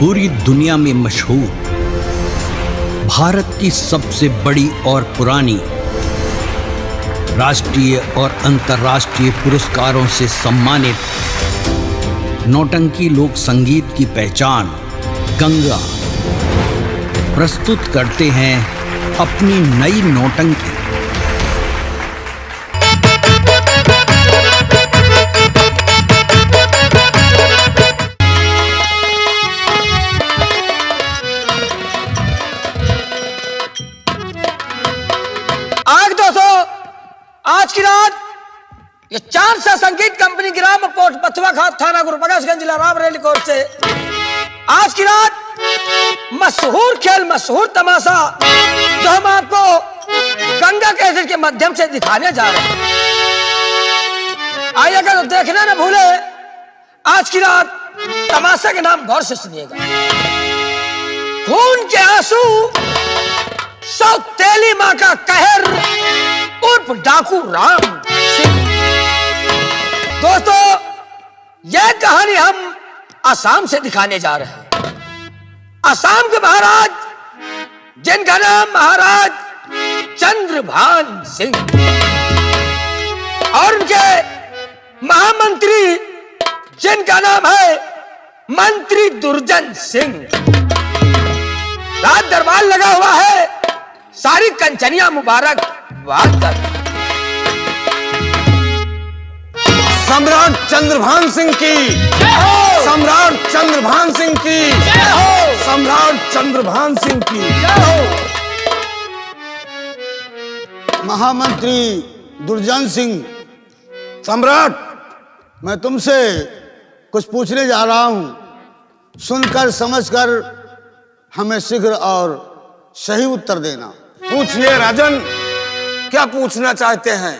पूरी दुनिया में मशहूर, भारत की सबसे बड़ी और पुरानी, राष्ट्रीय और अंतर्राष्ट्रीय पुरस्कारों से सम्मानित नौटंकी लोक संगीत की पहचान गंगा प्रस्तुत करते हैं अपनी नई नौटंकी। आज की रात ये 400 संगीत कंपनी ग्राम पोस्ट पथवा खात थाना गुरुप्रकाशगंज जिला रामरेली कोर्ट से आज की रात मशहूर खेल, मशहूर तमाशा जो हम आपको गंगा कैसेट के माध्यम से दिखाने जा रहे हैं। आइएगा तो देखना न भूले। आज की रात तमाशा के नाम गौर से सुनिएगा। खून के आंसू, सौतेली मां का कहर उर्फ डाकू राम सिंह। दोस्तों, यह कहानी हम असम से दिखाने जा रहे हैं। असम के महाराज, जिनका नाम महाराज चंद्रभान सिंह और उनके महामंत्री, जिनका नाम है मंत्री दुर्जन सिंह। रात दरबार लगा हुआ है, सारी कंचनिया मुबारक बात कर। सम्राट चंद्रभान सिंह की जय हो, सम्राट चंद्रभान सिंह की जय हो, सम्राट चंद्रभान सिंह की जय हो। महामंत्री दुर्जन सिंह, सम्राट, मैं तुमसे कुछ पूछने जा रहा हूं। सुनकर समझकर हमें शीघ्र और सही उत्तर देना। पूछिए राजन, क्या पूछना चाहते हैं?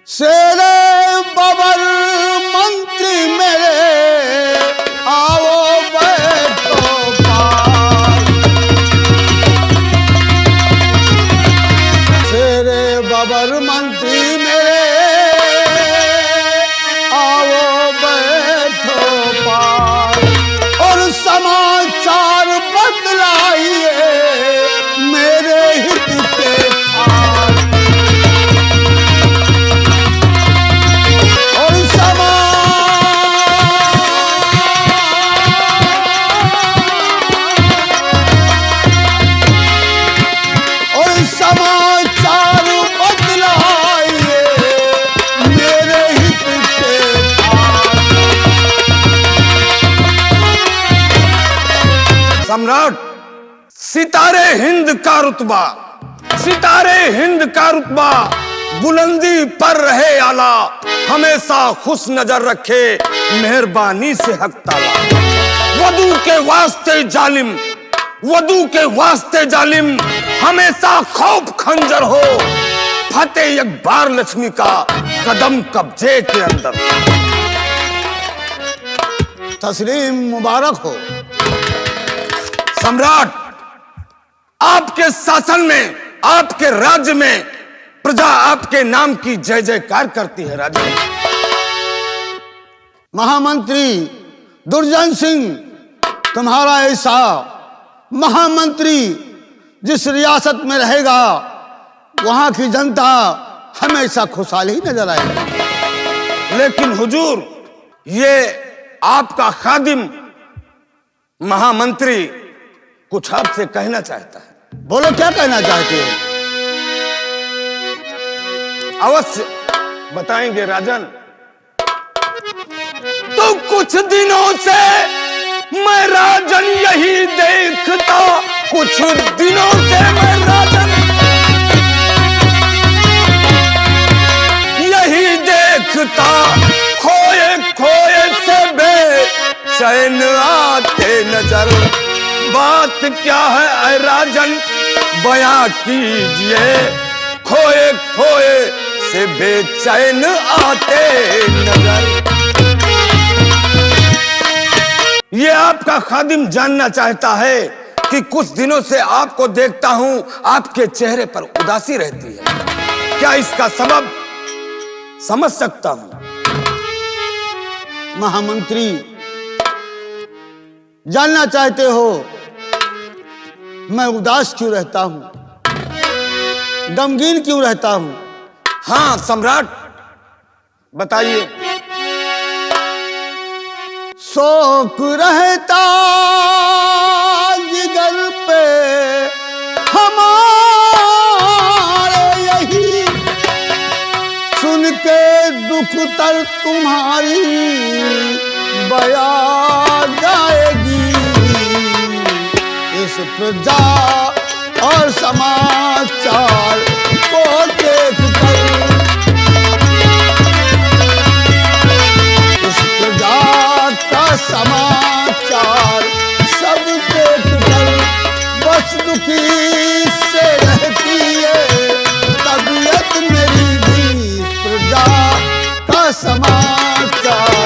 शेरे बबर मंत्री मेरे आओ बैठो पास। शेरे बबर मंत्री मेरे आओ बैठो पास और समाचार बदलाइए मेरे हित के खास। और समाचार बदलाइए मेरे हित के खास। सम्राट, सितारे हिंद का रुतबा, सितारे हिंद का रुतबा बुलंदी पर रहे आला, हमेशा खुश नजर रखे मेहरबानी से हक ताला। वधू के वास्ते जालिम, वधू के वास्ते जालिम हमेशा खौफ खंजर हो, फतेह एक बार लक्ष्मी का कदम कब्जे के अंदर। तस्लीम मुबारक हो। सम्राट, आपके शासन में, आपके राज्य में प्रजा आपके नाम की जय जयकार करती है। राजा महामंत्री दुर्जन सिंह, तुम्हारा ऐसा महामंत्री जिस रियासत में रहेगा वहां की जनता हमेशा खुशहाली नजर आएगी। लेकिन हुजूर, ये आपका खादिम महामंत्री कुछ आपसे कहना चाहता है। बोलो, क्या कहना चाहते हो? अवश्य बताएंगे राजन। तो कुछ दिनों से मैं राजन यही देखता, कुछ दिनों से मैं राजन यही देखता, खोए खोए से बेचैन आते नजर। बात क्या है ऐ राजन, बयां कीजिए, खोए खोए से बेचैन आते नजर। ये आपका खादिम जानना चाहता है कि कुछ दिनों से आपको देखता हूं, आपके चेहरे पर उदासी रहती है। क्या इसका सबब समझ सकता हूं? महामंत्री, जानना चाहते हो मैं उदास क्यों रहता हूं, गमगीन क्यों रहता हूं? हाँ सम्राट, बताइए। शोक रहता जिगर पे हमारे यही, सुन के दुख तर तुम्हारी बया जाएगी। इस प्रजा और समाचार को देख कर, इस प्रजा का समाचार सब देख कर बस दुखी से रहती है तबीयत मेरी भी। इस प्रजा का समाचार।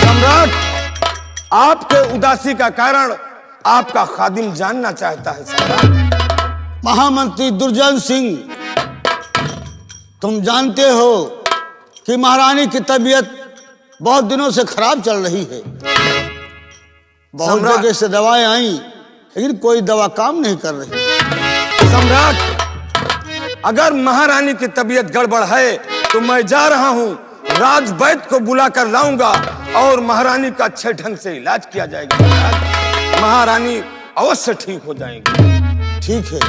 सम्राट, आपके उदासी का कारण आपका खादिम जानना चाहता है। सम्राट। महामंत्री दुर्जन सिंह, तुम जानते हो कि महारानी की तबीयत बहुत दिनों से खराब चल रही है। बहुत जगह से दवाएं आई लेकिन कोई दवा काम नहीं कर रही। सम्राट, अगर महारानी की तबीयत गड़बड़ है तो मैं जा रहा हूं, राजवैद्य को बुलाकर लाऊंगा और महारानी का अच्छे ढंग से इलाज किया जाएगा। महारानी अवश्य ठीक हो जाएगी। ठीक है।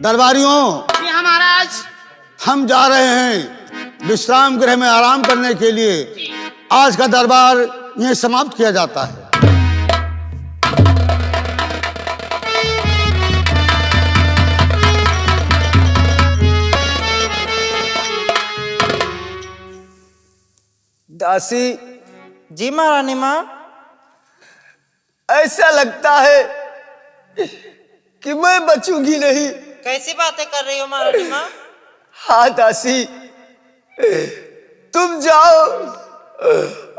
दरबारियों, महाराज, हम जा रहे हैं विश्राम गृह में आराम करने के लिए। आज का दरबार यहीं समाप्त किया जाता है। दासी जी महारानी माँ, ऐसा लगता है कि मैं बचूंगी नहीं। कैसी बातें कर रही हो महारानी माँ? हाँ दासी, तुम जाओ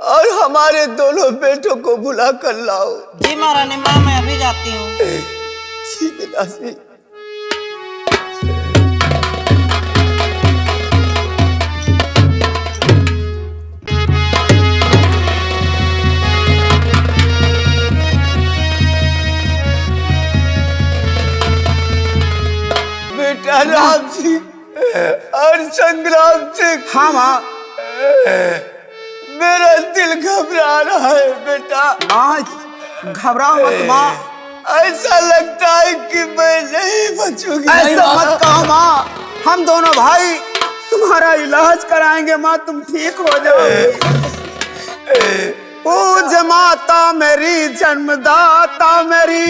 और हमारे दोनों बेटों को बुला कर लाओ। जी महारानी माँ, मैं अभी जाती हूँ। ठीक है दासी। बेटा राम सिंह और संग्राम सिंह। हाँ माँ। मेरा दिल घबरा रहा है बेटा। माँ घबराओ मत माँ। ऐसा लगता है कि मैं नहीं बचूंगी। ऐसा मत कहो माँ, हम दोनों भाई तुम्हारा इलाज कराएंगे माँ, तुम ठीक हो जाओगे। पूज माता मेरी, जन्मदाता मेरी,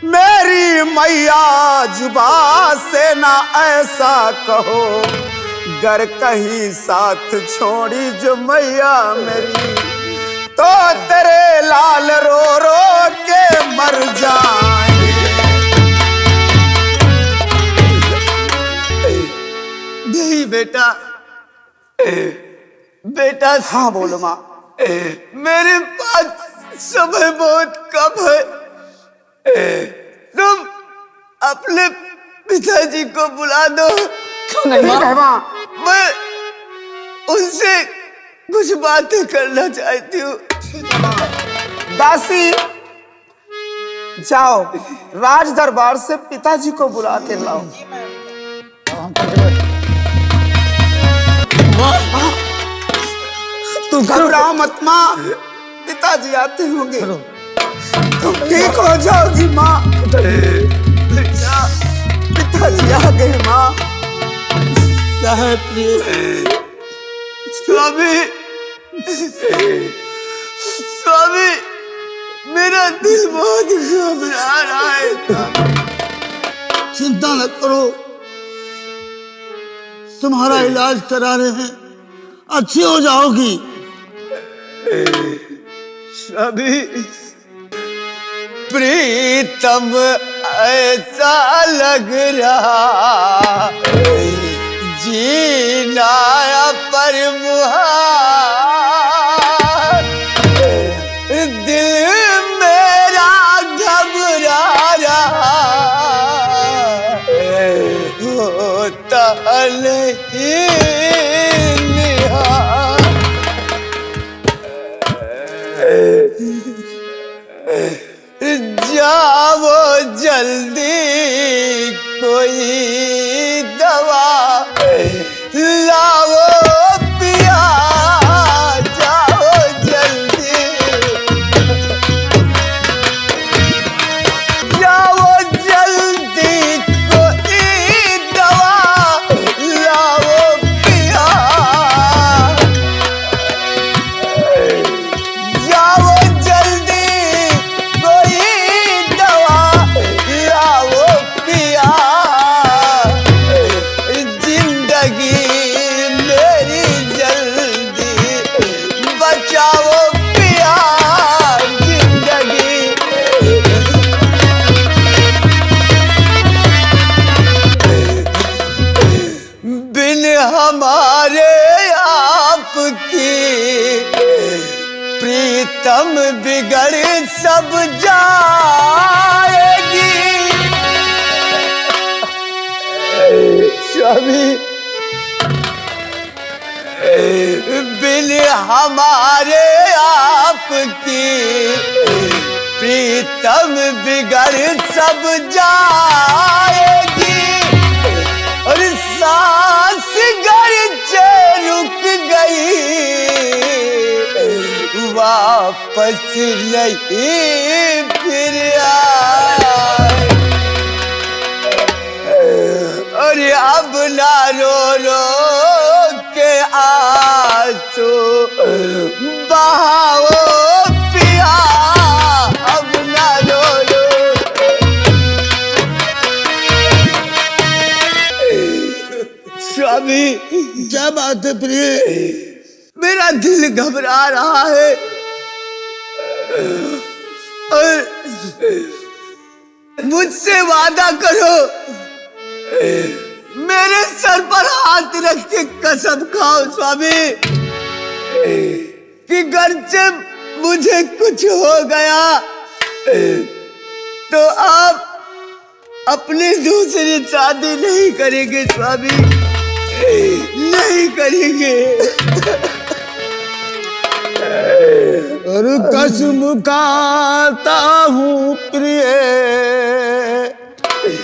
मेरी मैया जुबा से ना ऐसा कहो, गर कहीं साथ छोड़ी जो मैया मेरी, तो तेरे लाल रो रो के मर जाएंगे। नहीं बेटा, बेटा। हाँ बोलो माँ। मेरे पास समय बहुत कम है। तुम अपने पिताजी को बुला दो। क्यों नहीं माँ? मैं उनसे कुछ बातें करना चाहती हूँ। दासी, जाओ राज दरबार से पिताजी को बुला के लाओ। तू घबराओ मत माँ, पिताजी आते होंगे, तुम ठीक हो जाओगी माँ। पिताजी आ गए माँ। स्वामी, स्वामी, मेरा दिल बहुत घबरा रहा है। चिंता न करो, तुम्हारा इलाज करा रहे हैं, अच्छी हो जाओगी। स्वामी, प्रीतम ऐसा लग रहा जीना पर मुहाल, दिल मेरा घबरा रहा नहीं निहार। जाओ जल्दी कोई दवा लाओ पिया, जाओ जल्दी, जाओ जल्दी कोई दवा लाओ पिया, जाओ जल्दी कोई दवा लाओ पिया, जिंदगी मेरी जल्दी बचाओ पिया, जिंदगी। बिन हमारे आपकी प्रीतम बिगड़ सब जाएगी। स्वामी, बिन हमारे आपकी प्रीतम बिगड़ सब जाएगी, और सांस गरचे रुक गई वापस नहीं फिर आए। और अब ना रो रो के आंसू बहाओ पिया, अब ना रो रो। स्वामी, क्या बात है प्रिय? मेरा दिल घबरा रहा है और मुझसे वादा करो, मेरे सर पर हाथ रख के कसम खाओ स्वामी, कि घर से मुझे कुछ हो गया तो आप अपनी दूसरी शादी नहीं करेंगे स्वामी, नहीं करेंगे। और कसम खाता हूँ प्रिय,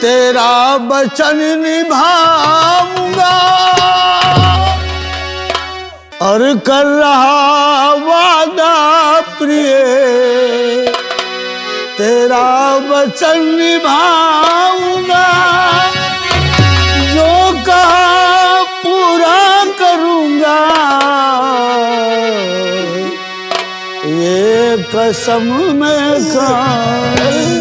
तेरा वचन निभाऊंगा, और कर रहा वादा प्रिय, तेरा वचन निभाऊंगा, जो कहा पूरा करूंगा, ये कसम मैं खाऊं।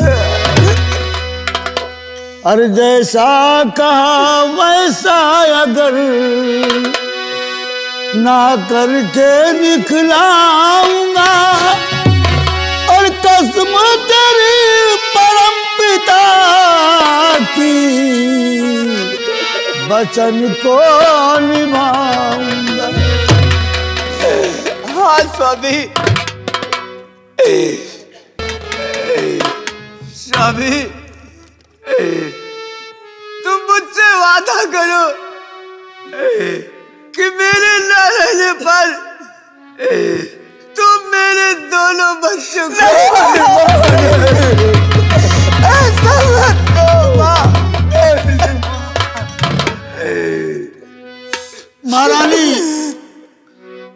और जैसा कहा वैसा अगर ना करके दिखलाऊंगा, और कसम तेरी परम पिता की वचन को निभाऊंगा। हाँ स्वामी, स्वामी, तुम मुझसे वादा करो कि मेरे न रहने पर तुम मेरे दोनों बच्चों को ऐसा मत करो माँ। महारानी,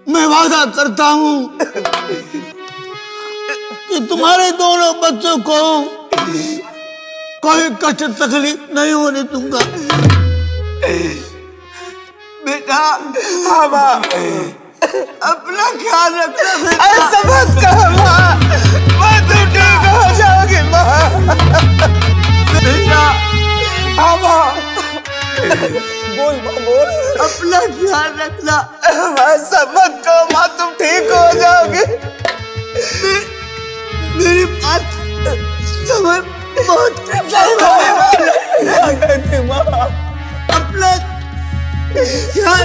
मैं वादा करता हूँ कि तुम्हारे दोनों बच्चों को कोई कष्ट तकलीफ नहीं होने दूंगा। बेटा, हाँ माँ, अपना ख्याल रखना बेटा। ऐसा मत कहो माँ, मैं तो ठीक हो जाऊंगी माँ। बेटा, हाँ माँ, बोल माँ बोल। अपना ख्याल रखना। ऐसा मत कहो माँ, तुम ठीक हो जाओगे। मेरी बात समझ बहुत अपना ख्याल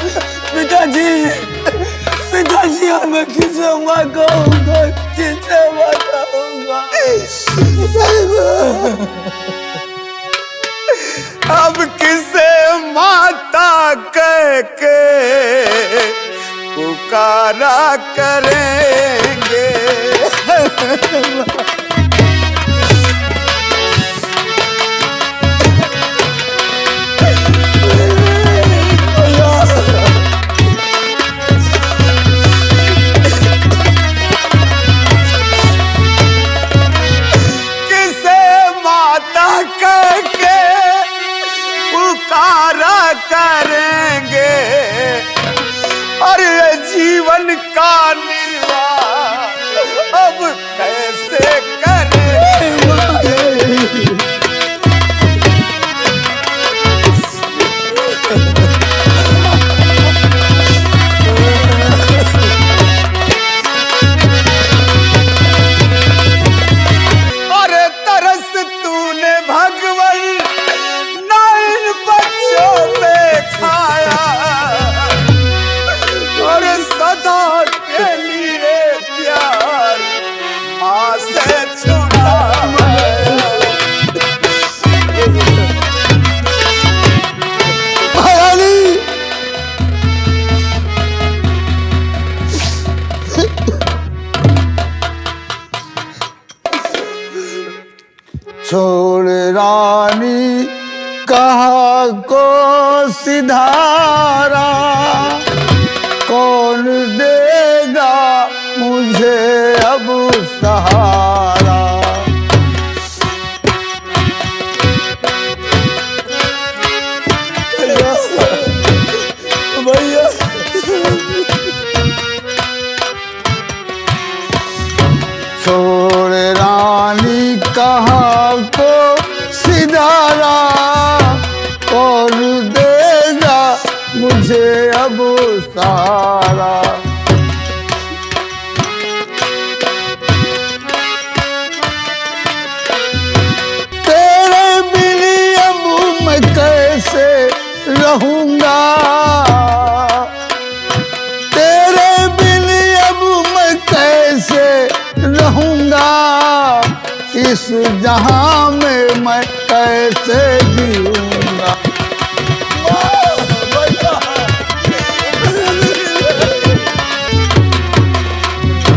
पिताजी, पिताजी, मैं किसे बताऊंगा, किसे बताऊंगा? अब किसे माता कह के पुकारा करेंगे। किसे माता कह के पुकारा करेंगे, और ये जीवन का निर्वाह अब कैसे करेंगे। अरे तरस तूने भगवन ना इन बच्चों पे खाया, और सदा के लिए प्यार माँ से छुड़ाया। महारानी, छोड़ रानी कहा को सिधारा, कौन देगा मुझे अब सहारा। भैया, छोड़ रानी कहा को सिधारा, कौन देगा मुझे अब सहारा। तेरे बिना अब मैं कैसे रहूंगा, तेरे बिना अब मैं कैसे रहूंगा, इस जहां में मैं कैसे जीऊंगा।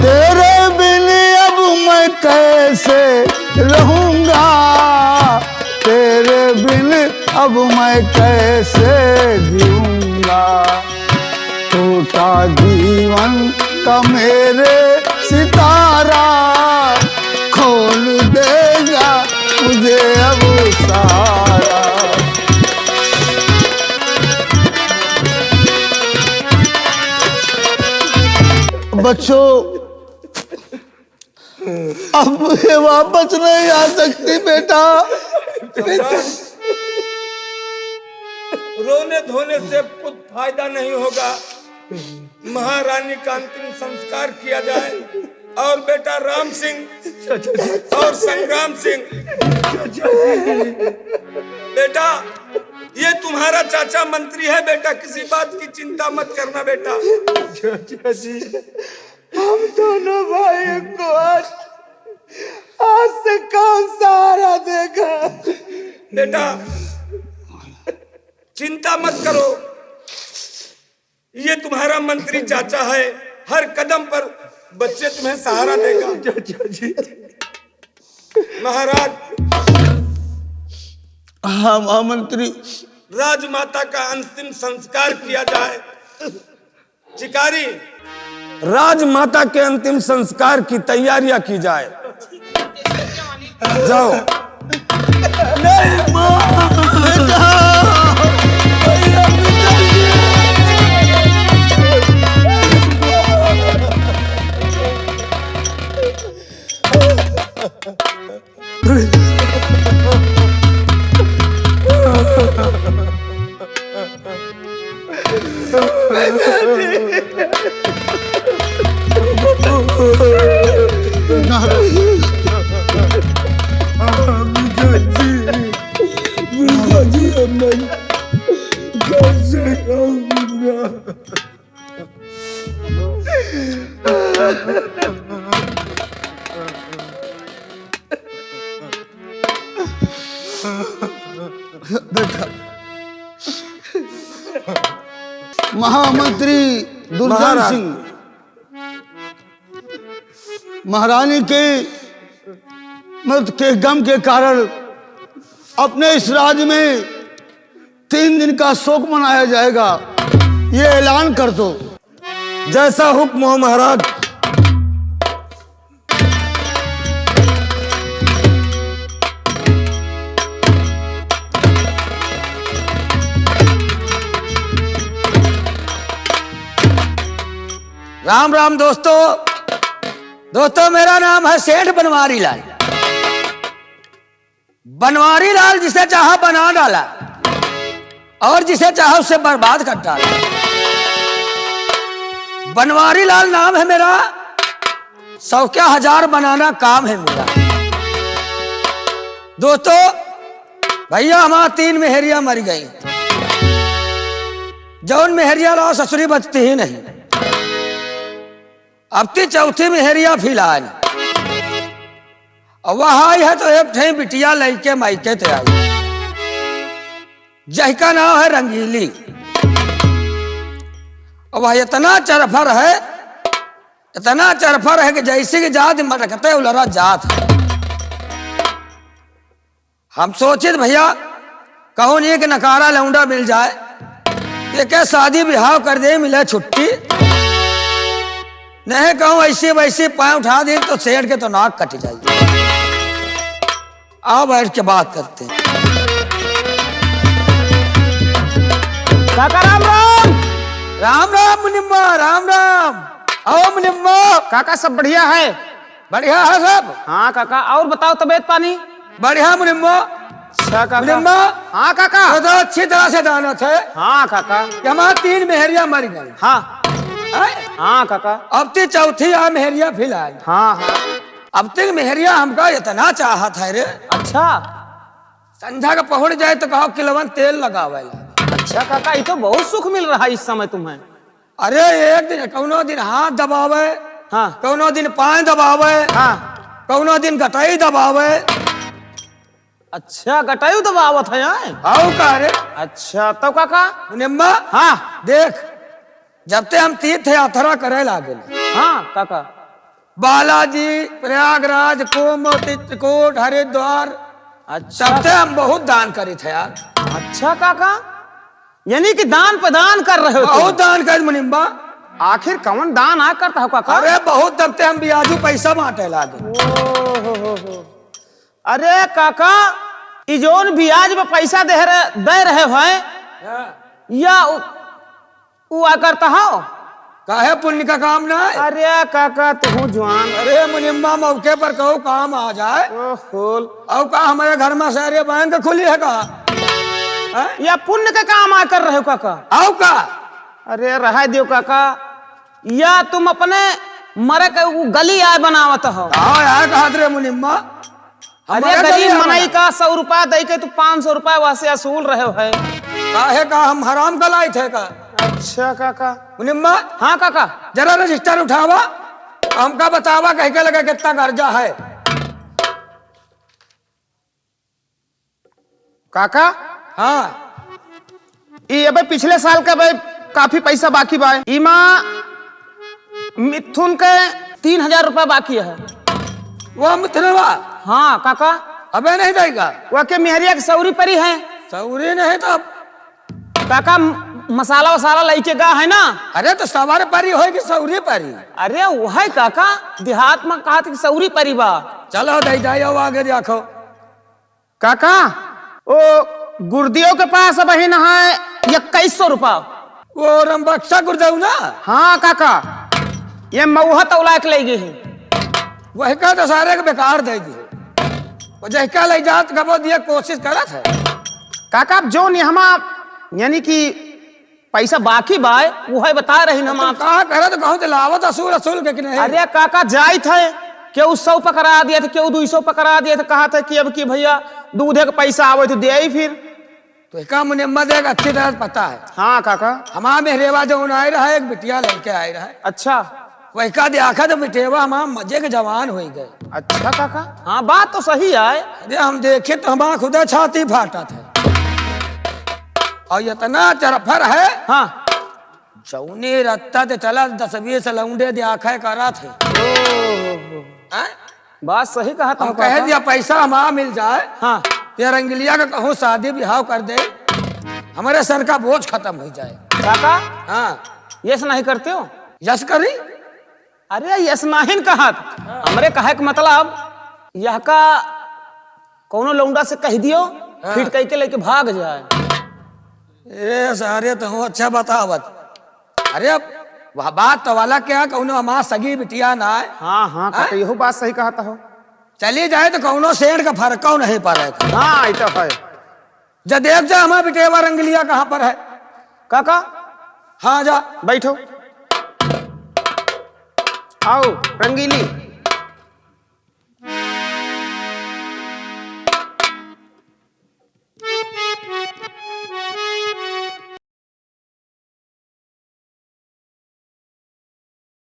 तेरे बिना अब मैं कैसे रहूंगा, तेरे बिन अब मैं कैसे जीऊंगा। टूटा जीवन का मेरे सितारा, खोल देगा मुझे अब सारा। बच्चों, अब ये वापस नहीं आ सकती बेटा। रोने धोने से कुछ फायदा नहीं होगा। महारानी का अंतिम संस्कार किया जाए, और बेटा राम सिंह और संग्राम सिंह, बेटा ये तुम्हारा चाचा मंत्री है बेटा, किसी बात की चिंता मत करना बेटा। चाचा जी, हम दोनों भाई को आज से कौन सहारा देगा? बेटा चिंता मत करो, ये तुम्हारा मंत्री चाचा है, हर कदम पर बच्चे तुम्हें सहारा देगा। चाचा जी, महाराज, हाँ महामंत्री, राजमाता का अंतिम संस्कार किया जाए। चिकारी, राजमाता के अंतिम संस्कार की तैयारियां की जाए। जाओ। नहीं माँ, जी, बेटा महामंत्री दुर्जन महाराज। सिंह महारानी के मृत्यु के गम के कारण अपने इस राज्य में 3 दिन का शोक मनाया जाएगा, ये ऐलान कर दो। जैसा हुक्म हो महाराज। राम राम दोस्तों मेरा नाम है सेठ बनवारी लाल। बनवारी लाल जिसे चाहा बना डाला और जिसे चाहा उससे बर्बाद कर डाला। बनवारी लाल नाम है मेरा, 100 क्या 1000 बनाना काम है मेरा। दोस्तों भैया हमारा 3 मेहरिया मर गई। जौन मेहरिया लाओ ससुरी बचती ही नहीं। अब ती 4थी मेहरिया फिलहाल वह आई है तो एक ठे बिटिया लैके मायके ते आई, जहिका नाम है रंगीली। और वह इतना चरफर है कि जैसे कि जात मटकते उलरा जात है। हम सोचे भैया कहूँ एक नकारा लौंडा मिल जाए, ये क्या शादी ब्याह कर दे, मिले छुट्टी। नहीं कहूँ ऐसे वैसे पाँव उठा दे तो सेठ के तो नाक कट जाएगी। आओ बैठ के बात करते हैं। काका राम राम। राम राम मुनिम्मा, राम राम। आओ मुनिम्मा। काका सब बढ़िया है? बढ़िया है सब। हाँ काका, और बताओ तबीयत पानी? बढ़िया मुनिम्मा। अच्छा काका। मुनिम्मा। हाँ काका। तो अच्छी तरह से दानत है। हाँ काका। कि हमारा 3 मेहरिया मर गई। हाँ हाँ काका। अब ती 4थी आ मेहरिया फिलहाल। हाँ हाँ। अब तक मेहरिया हमका इतना चाहत है रे। अच्छा संध्या का पहुंच जाए तो कहो किलवन तेल लगावे। अच्छा काका, ये तो बहुत सुख मिल रहा है इस समय तुम्हें। अरे एक दिन कौनो दिन हाथ दबावे, हाँ कौनो दिन पाँव दबावे, हाँ। कौनो दिन गटाई दबावे। अच्छा गटायु दबावत है यहाँ? आओ का रे। अच्छा तो काका। मुनिम्मा हाँ देख, जब ते हम तीर्थ यात्रा करे लागे, हाँ काका। बालाजी, प्रयागराज, कुंभ, चित्रकूट, हरिद्वार, अच्छा तब ते हम बहुत दान करी थे यार। अच्छा काका, यानी कि दान पे दान कर रहे हो तुम? बहुत दान कर मुनिम्बा। आखिर कौन दान आ करता हो काका? अरे बहुत तब ते हम ब्याजू पैसा बांटे लागे। हो। अरे काका, ई जोन ब्याज पे पैसा दे रहे हैं या वो आ करता हो? काहे पुण्य का काम ना है? अरे काका तू जवान। अरे मुनिम्बा मौके पर कहो काम आ जाए। ओहो। और का हमारे घर में सारे बैंक खुली है का? या पुण्य का काम आ कर रहे हो काका? आओ का? अरे रहा दियो काका, या तुम अपने मरे के वो गली आय बनावत हो? आओ यार कहा रे मुनिम्बा। अरे गरीब मनाई का 100 रुपया दे के तू 500 रुपया वैसे असूल रहे हो है। काहे का हम हराम का लाई थे का? अच्छा काका। मुनिम्बा हाँ काका। जरा रजिस्टर उठावा, हमका बतावा कह के लगा कितना कर्जा है। काका हाँ ये अबे पिछले साल का भाई काफी पैसा बाकी बा। इमा मिथुन के 3000 रुपया बाकी है। वो मिथुनवा। हाँ काका। अबे नहीं देगा। वह के मेहरिया की सौरी परी है? सौरी नहीं तो काका मसाला वसाला लेके गा है ना? अरे तो सवार परी होगी सौरी परी। अरे वो है काका, देहात में कहा था कि सौरी परी बा। चलो दे जाओ आगे देखो। काका वो गुर्दियों के पास अब ही ना है 2100 रुपया। वो रमबक्सा गुरुदेव ना? हाँ काका, ये मऊहा तौला के ले गई है। वही का तो सारे के बेकार दे दी। वो जहका ले जात कबो दिया कोशिश करत है। काका अब जो निहमा यानी कि पैसा बाकी बाय वो है बता रही हम आप। कहा करे तो कहूँ तो लावत असूल असूल के कि नहीं। अरे काका जाय थे क्यों 100 पकड़ा दिया था, क्यों 200 पकड़ा दिया था, कहा था कि अब की भैया दूधे का पैसा आवे तो दे ही फिर। तो इसका मुनिम्मा देख अच्छी तरह पता है। हाँ काका। हमारा मेहरेवा जो आए रहा है, एक बिटिया लेके आए रहा है। अच्छा वही का देखा तो बिटेवा हम मजे के जवान हो गए। अच्छा काका, हाँ बात तो सही है। अरे हम देखे तो हमारा खुदा छाती फाटा था। और इतना चरफर है, हाँ जौने रत्ता ते चला 10-20 लौंडे देखा करा थे। हैं? बात सही कहा तुम हम कह दिया पैसा हमारा मिल जाए, हाँ तेरा रंगलिया का कहूँ शादी ब्याह कर दे, हमारे सर का बोझ खत्म हो जाए। काका, हाँ यस नहीं करते हो? यस करी। अरे यस नहीं कहा, हमरे कहे के मतलब यह का कोनो लौंडा से कह दियो, फिर कह के लेके भाग जाए। ए सारे तो अच्छा बतावत। अरे अब वह बात तो वाला क्या, कौनो हमारा सगी बिटिया ना है। हाँ हाँ काका, यही बात सही कहता हो। चली जाए तो कौनो सेठ का फर्क नहीं पड़ेगा। हाँ ये तो है। जब देख जा हमारा बिटेवा रंगलिया कहाँ पर है। काका हाँ जा बैठो, आओ रंगीली।